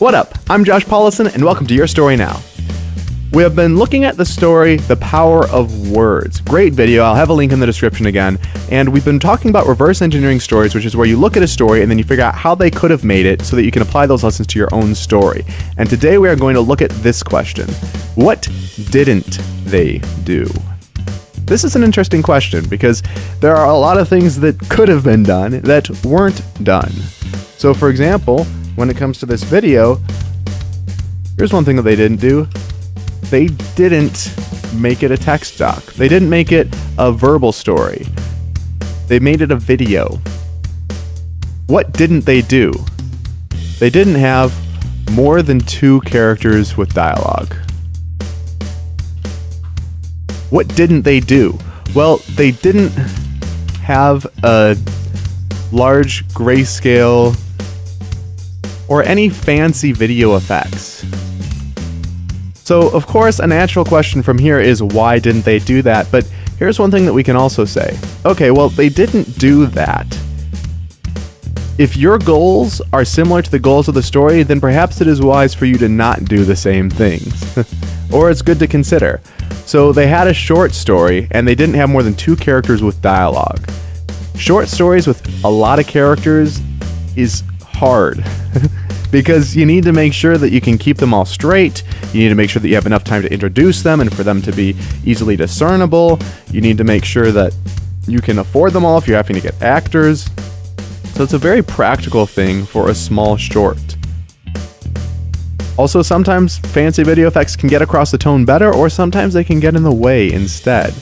What up? I'm Josh Paulison, and welcome to Your Story Now. We have been looking at the story, The Power of Words. Great video, I'll have a link in the description again. And we've been talking about reverse engineering stories, which is where you look at a story and then you figure out how they could have made it so that you can apply those lessons to your own story. And today we are going to look at this question. What didn't they do? This is an interesting question because there are a lot of things that could have been done that weren't done. So for example, when it comes to this video, here's one thing that they didn't do. They didn't make it a text doc. They didn't make it a verbal story. They made it a video. What didn't they do? They didn't have more than 2 characters with dialogue. What didn't they do? Well, they didn't have a large grayscale or any fancy video effects. So, of course, a natural question from here is why didn't they do that? But here's one thing that we can also say. Okay, well, they didn't do that. If your goals are similar to the goals of the story, then perhaps it is wise for you to not do the same things. Or it's good to consider. So they had a short story, and they didn't have more than 2 characters with dialogue. Short stories with a lot of characters is hard. Because you need to make sure that you can keep them all straight. You need to make sure that you have enough time to introduce them and for them to be easily discernible. You need to make sure that you can afford them all if you're having to get actors. So it's a very practical thing for a small short. Also, sometimes fancy video effects can get across the tone better, or sometimes they can get in the way instead.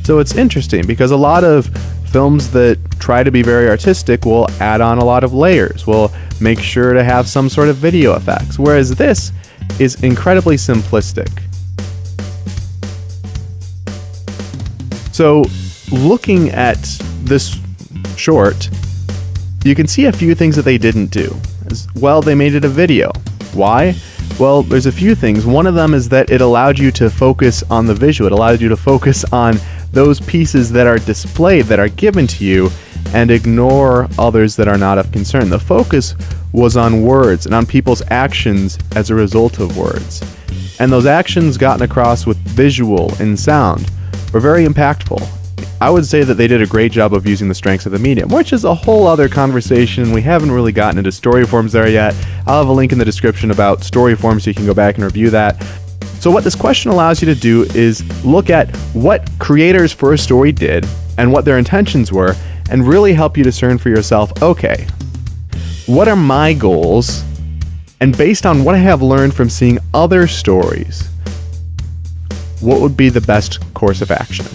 So it's interesting because a lot of films that try to be very artistic will add on a lot of layers, will make sure to have some sort of video effects, whereas this is incredibly simplistic. So looking at this short, you can see a few things that they didn't do. Well, they made it a video. Why? Well, there's a few things. One of them is that it allowed you to focus on the visual. It allowed you to focus on those pieces that are displayed, that are given to you, and ignore others that are not of concern. The focus was on words and on people's actions as a result of words. And those actions gotten across with visual and sound were very impactful. I would say that they did a great job of using the strengths of the medium, which is a whole other conversation. We haven't really gotten into story forms there yet. I'll have a link in the description about story forms so you can go back and review that. So what this question allows you to do is look at what creators for a story did and what their intentions were, and really help you discern for yourself, okay, what are my goals? And based on what I have learned from seeing other stories, what would be the best course of action?